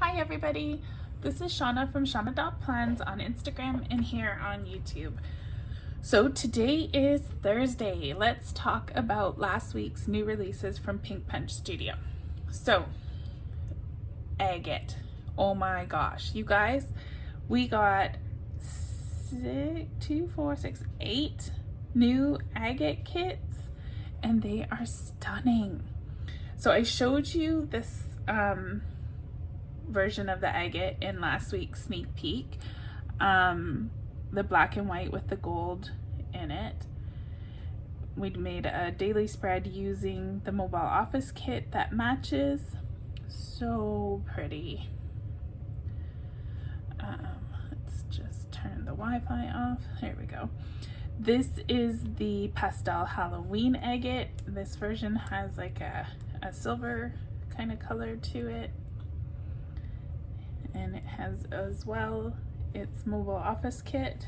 Hi everybody, this is Shauna from Shauna.plans on Instagram and here on YouTube. So today is Thursday. Let's talk about last week's new releases from Pink Punch Studio. So, Agate. Oh my gosh, you guys, we got 8 new Agate kits and they are stunning. So I showed you this version of the agate in last week's sneak peek, the black and white with the gold in it. We'd made a daily spread using the mobile office kit that matches. So pretty. Let's just turn the Wi-Fi off. There we go. This is the Pastel Halloween agate. This version has like a silver kind of color to it. And it has as well its mobile office kit.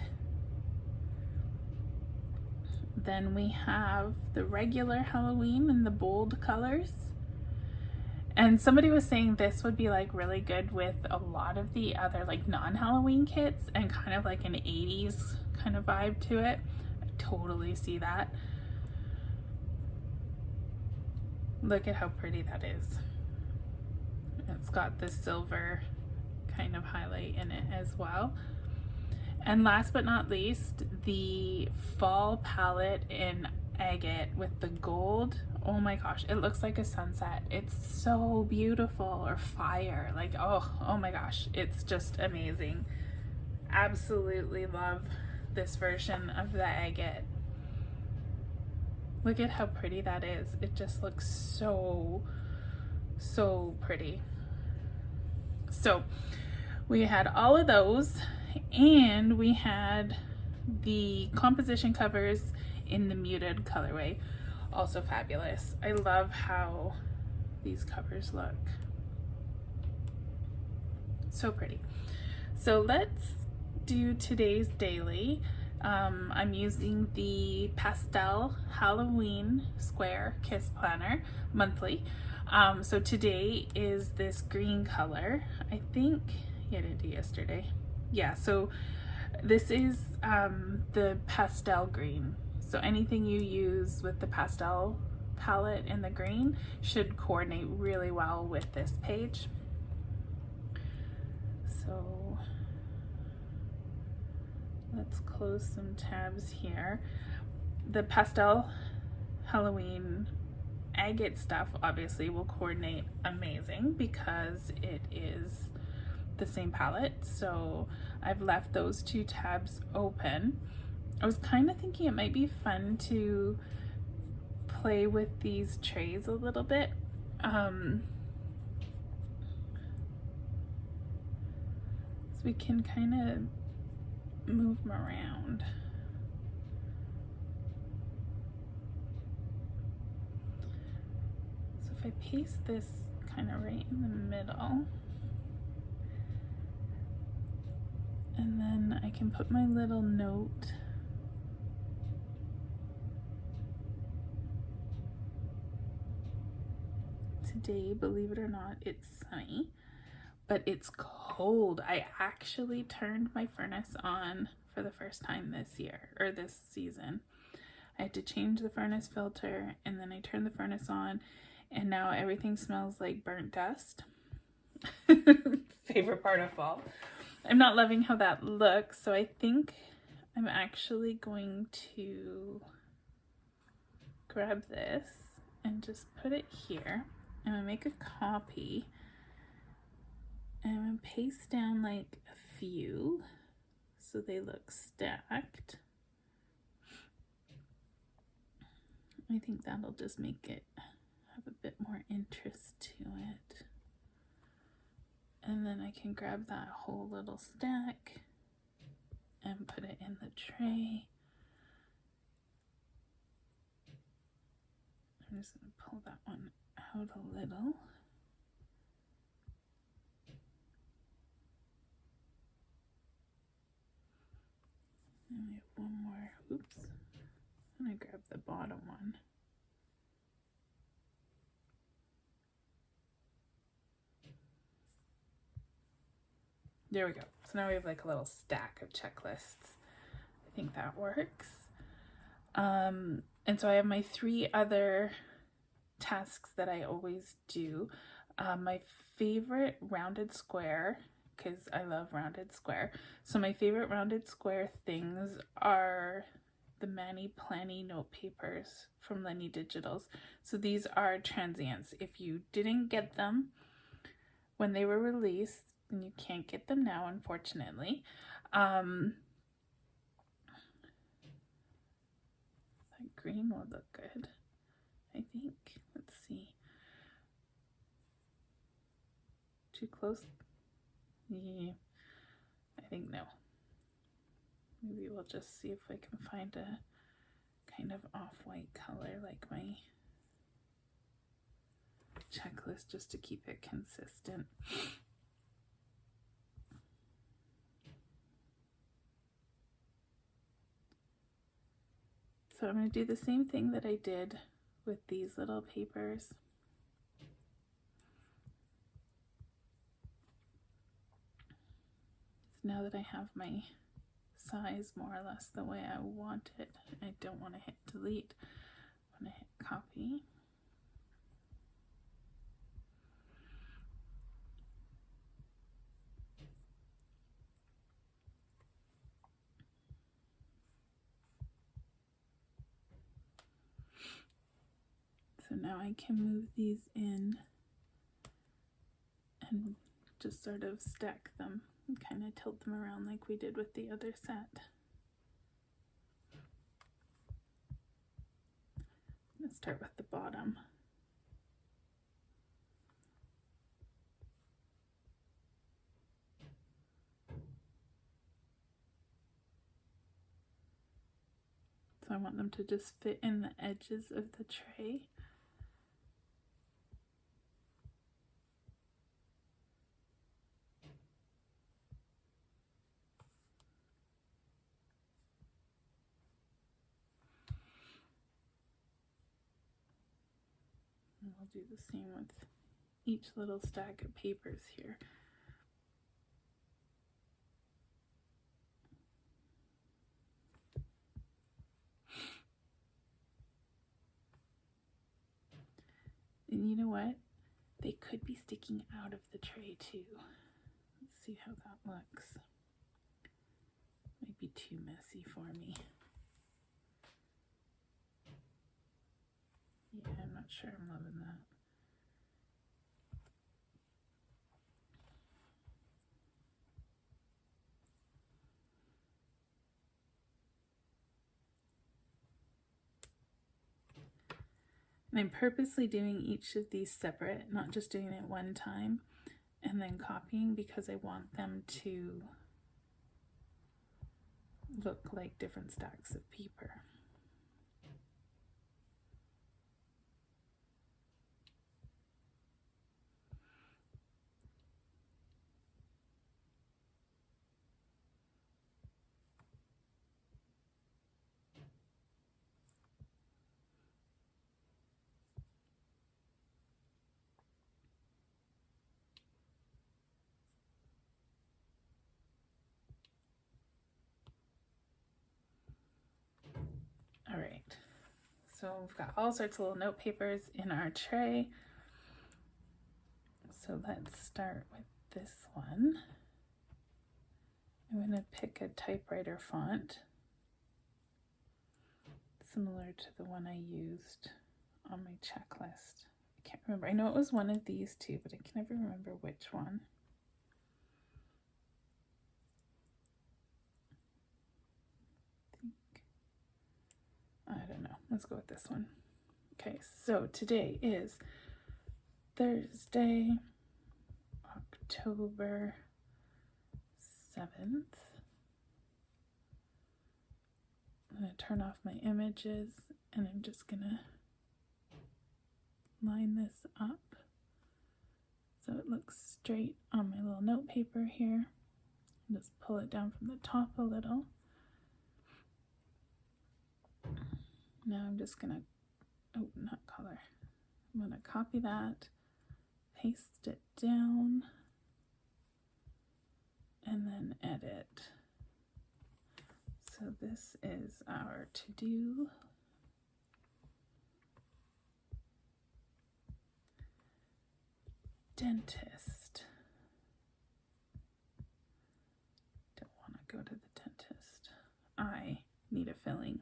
Then we have the regular Halloween in the bold colors. And somebody was saying this would be like really good with a lot of the other like non-Halloween kits and kind of like an 80s kind of vibe to it. I totally see that. Look at how pretty that is. It's got the silver kind of highlight in it as well. And last but not least, the fall palette in agate with the gold. Oh my gosh, it looks like a sunset. It's so beautiful, or fire. Like, oh my gosh, it's just amazing. Absolutely love this version of the agate. Look at how pretty that is. It just looks so pretty. So we had all of those, and we had the composition covers in the muted colorway. Also fabulous. I love how these covers look. So pretty. So let's do today's daily. I'm using the Pastel Halloween Square Kiss Planner monthly. So today is this green color. I think, yeah, I didn't do yesterday. Yeah, so this is the pastel green. So anything you use with the pastel palette in the green should coordinate really well with this page. So let's close some tabs here. The Pastel Halloween agate stuff obviously will coordinate amazing because it is the same palette, so I've left those two tabs open. I was kind of thinking it might be fun to play with these trays a little bit. So we can kind of move them around. So if I paste this kind of right in the middle, and then I can put my little note. Today, believe it or not, it's sunny, but it's cold. I actually turned my furnace on for the first time this year, or this season. I had to change the furnace filter, and then I turned the furnace on, and now everything smells like burnt dust. Favorite part of fall. I'm not loving how that looks, so I think I'm actually going to grab this and just put it here. I'm gonna make a copy, and I'm gonna paste down like a few so they look stacked. I think that'll just make it have a bit more interest to it. And then I can grab that whole little stack and put it in the tray. I'm just going to pull that one out a little. And we have one more. Oops. I'm going to grab the bottom one. There we go. So now we have like a little stack of checklists. I think that works. And so I have my 3 other tasks that I always do. My favorite rounded square, because I love rounded square. So my favorite rounded square things are the Mani Planny note papers from Lenny Digitals. So these are transients. If you didn't get them when they were released, and you can't get them now, unfortunately, that green will look good, I think. Let's see. Too close? Yeah, I think no. Maybe we'll just see if I can find a kind of off-white color like my checklist, just to keep it consistent. So I'm going to do the same thing that I did with these little papers. So now that I have my size more or less the way I want it, I don't want to hit delete. I want to hit copy. So now I can move these in and just sort of stack them and kind of tilt them around like we did with the other set. I'm going to start with the bottom. So I want them to just fit in the edges of the tray. And I'll do the same with each little stack of papers here. And you know what? They could be sticking out of the tray too. Let's see how that looks. Might be too messy for me. Yeah, I'm not sure I'm loving that. And I'm purposely doing each of these separate, not just doing it one time and then copying, because I want them to look like different stacks of paper. All right, so we've got all sorts of little note papers in our tray. So let's start with this one. I'm going to pick a typewriter font similar to the one I used on my checklist. I can't remember. I know it was one of these two, but I can never remember which one. I don't know. Let's go with this one. Okay, so today is Thursday, October 7th. I'm going to turn off my images and I'm just going to line this up so it looks straight on my little note paper here. Just pull it down from the top a little. Now I'm just going to, oh, not color. I'm going to copy that, paste it down, and then edit. So this is our to-do. Dentist. Don't want to go to the dentist. I need a filling.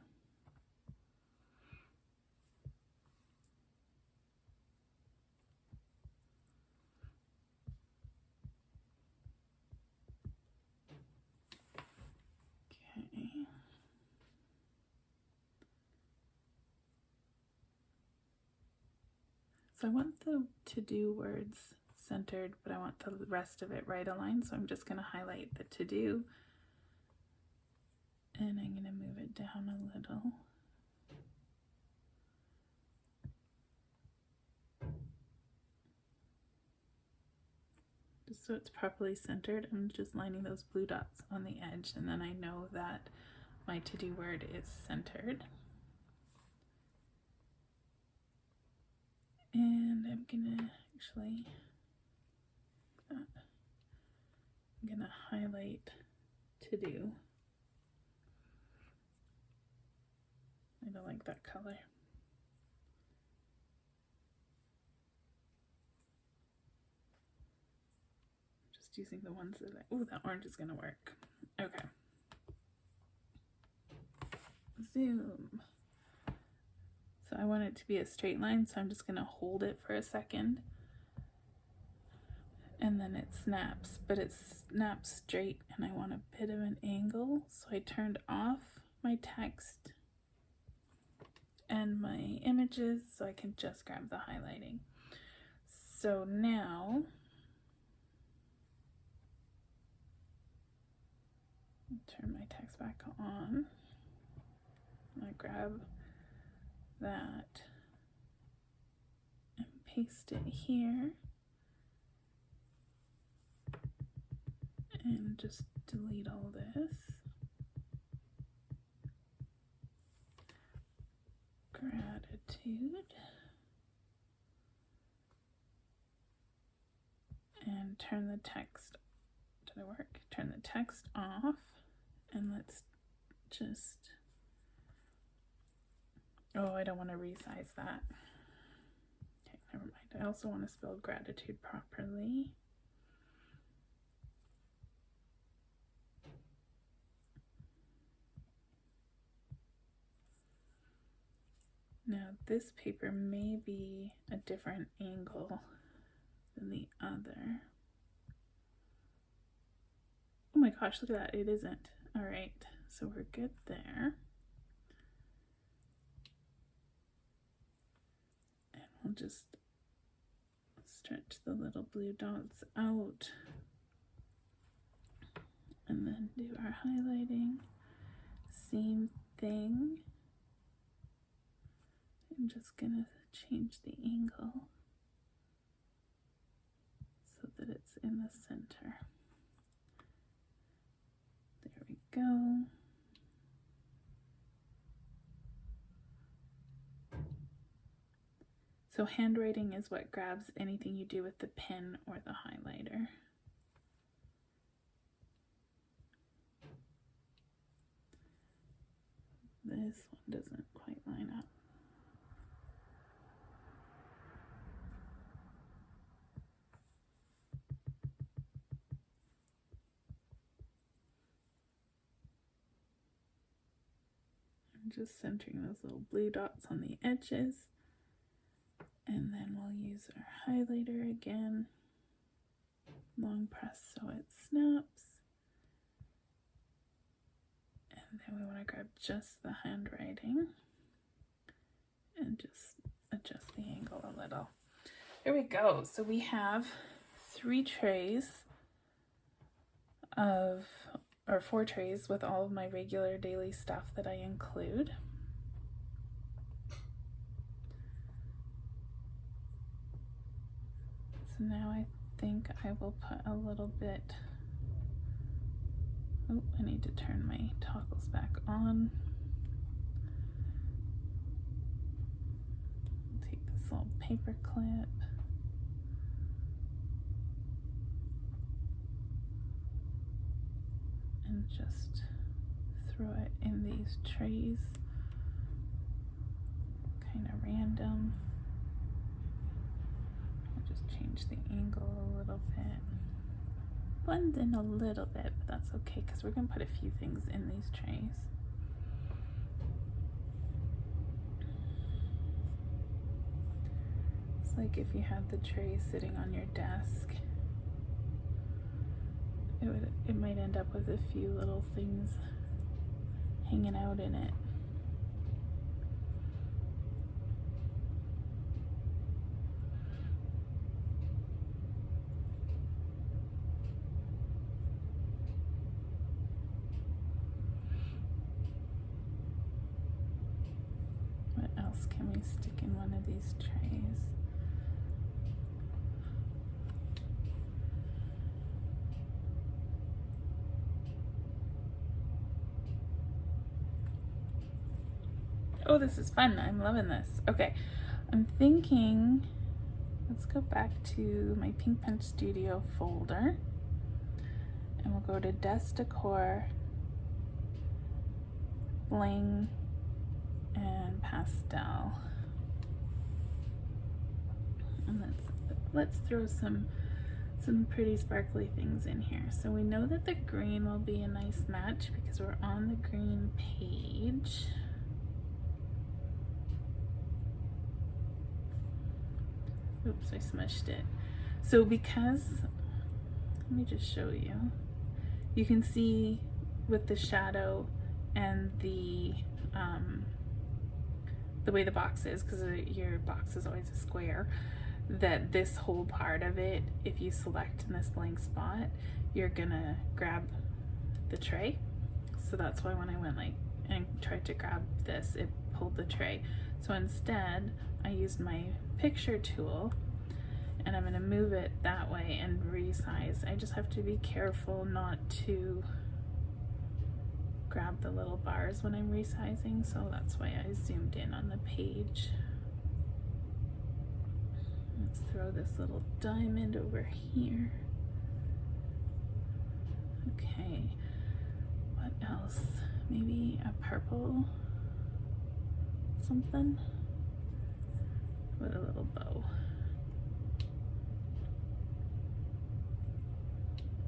Okay. So I want the to-do words centered, but I want the rest of it right aligned. So I'm just going to highlight the to-do, and I'm going to move it down a little. Just so it's properly centered. I'm just lining those blue dots on the edge, and then I know that my to-do word is centered. And I'm gonna actually, I'm gonna highlight to do. I don't like that color. Just using the ones that oh, that orange is gonna work. Okay. Zoom. So I want it to be a straight line, so I'm just gonna hold it for a second. And then it snaps, but it snaps straight, and I want a bit of an angle. So I turned off my text and my images so I can just grab the highlighting. So now turn my text back on. I grab that and paste it here. And just delete all this. Gratitude. And turn the text, did it work? Turn the text off, and let's just, oh, I don't want to resize that. Okay, never mind. I also want to spell gratitude properly. Now this paper may be a different angle than the other. Oh my gosh, look at that, it isn't. All right, so we're good there. And we'll just stretch the little blue dots out and then do our highlighting. Same thing. I'm just gonna change the angle so that it's in the center. There we go. So handwriting is what grabs anything you do with the pen or the highlighter. This one doesn't quite line up. I'm just centering those little blue dots on the edges. And then we'll use our highlighter again. Long press so it snaps. And then we want to grab just the handwriting and just adjust the angle a little. There we go. So we have 3 trays of, or 4 trays with all of my regular daily stuff that I include. So now I think I will put a little bit, oh, I need to turn my toggles back on. I'll take this little paper clip. just throw it in these trays, kind of random. I'll just change the angle a little bit. Blend in a little bit, but that's okay because we're going to put a few things in these trays. It's like if you had the tray sitting on your desk, it might end up with a few little things hanging out in it. What else can we stick in one of these trays? Oh, this is fun. I'm loving this. Okay, I'm thinking, let's go back to my Pink Punch Studio folder and we'll go to Desk Decor, Bling, and Pastel. And let's throw some pretty sparkly things in here. So we know that the green will be a nice match because we're on the green page. Oops, I smushed it. So because, let me just show you. You can see with the shadow and the way the box is, because your box is always a square, that this whole part of it, if you select in this blank spot, you're gonna grab the tray. So that's why when I went like and tried to grab this, it pulled the tray. So instead, I used my picture tool and I'm going to move it that way and resize. I just have to be careful not to grab the little bars when I'm resizing, so that's why I zoomed in on the page. Let's throw this little diamond over here. Okay, what else? Maybe a purple something with a little bow.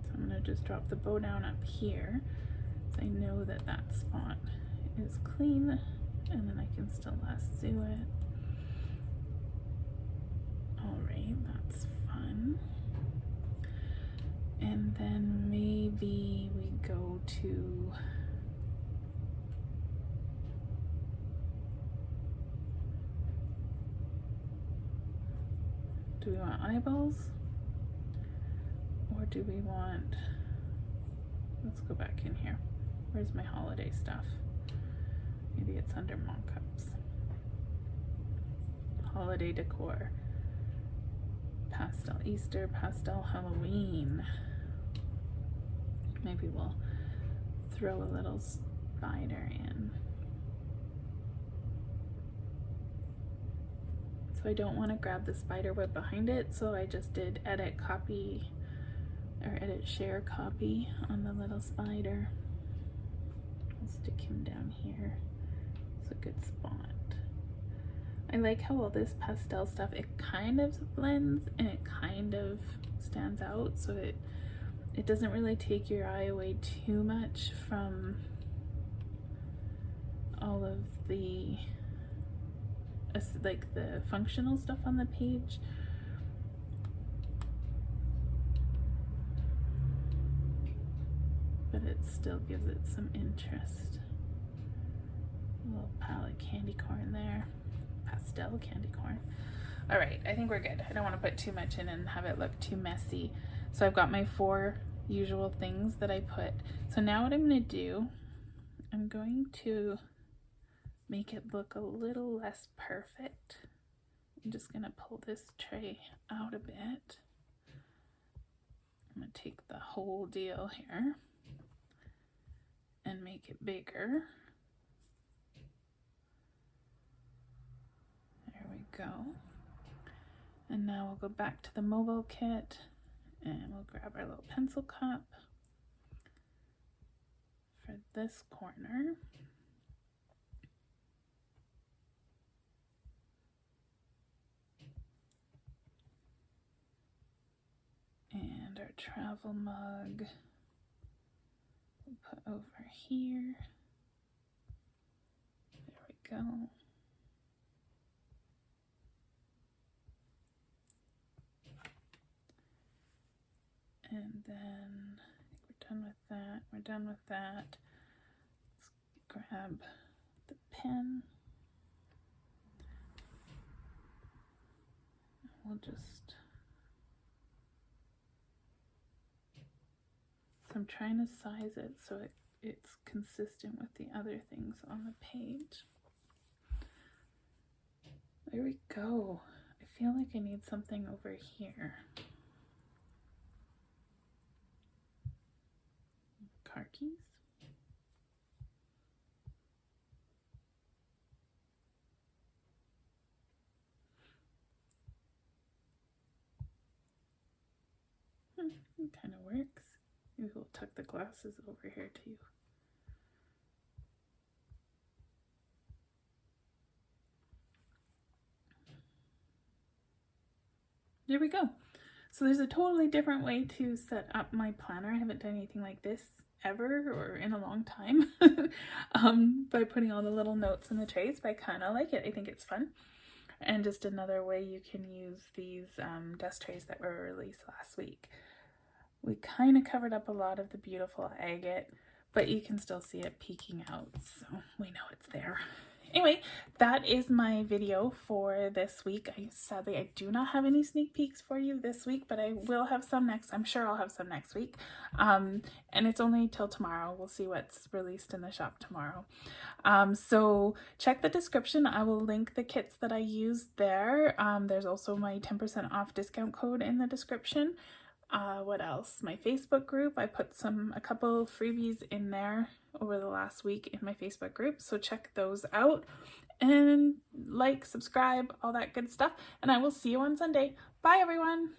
So I'm gonna just drop the bow down up here so I know that that spot is clean, and then I can still lasso it. All right, that's fun. And then maybe we go to do we want eyeballs? Or do we want, let's go back in here. Where's my holiday stuff? Maybe it's under mock-ups. Holiday decor. Pastel Easter, Pastel Halloween. Maybe we'll throw a little spider in. So I don't want to grab the spider web behind it, so I just did edit copy or edit share copy on the little spider. I'll stick him down here. It's a good spot. I like how all this pastel stuff, it kind of blends and it kind of stands out, so it doesn't really take your eye away too much from all of the like the functional stuff on the page. But it still gives it some interest. A little palette candy corn there. Pastel candy corn. All right, I think we're good. I don't want to put too much in and have it look too messy. So I've got my 4 usual things that I put. So now what I'm going to do, I'm going to make it look a little less perfect. I'm just going to pull this tray out a bit. I'm going to take the whole deal here and make it bigger. There we go. And now we'll go back to the mobile kit and we'll grab our little pencil cup. for this corner. And our travel mug we'll put over here. There we go. And then I think we're done with that. We're done with that. Let's grab the pen. We'll just, so I'm trying to size it so it's consistent with the other things on the page. There we go. I feel like I need something over here. Car keys. It kind of works. Maybe we'll tuck the glasses over here too. There we go. So there's a totally different way to set up my planner. I haven't done anything like this ever or in a long time by putting all the little notes in the trays, but I kind of like it. I think it's fun. And just another way you can use these dust trays that were released last week. We kind of covered up a lot of the beautiful agate, but you can still see it peeking out, so we know it's there. Anyway, that is my video for this week. Sadly, I do not have any sneak peeks for you this week, but I will have some next. I'm sure I'll have some next week. And it's only till tomorrow. We'll see what's released in the shop tomorrow. So check the description. I will link the kits that I used there. There's also my 10% off discount code in the description. What else? My Facebook group. I put a couple freebies in there over the last week in my Facebook group, so check those out and like, subscribe, all that good stuff, and I will see you on Sunday. Bye everyone.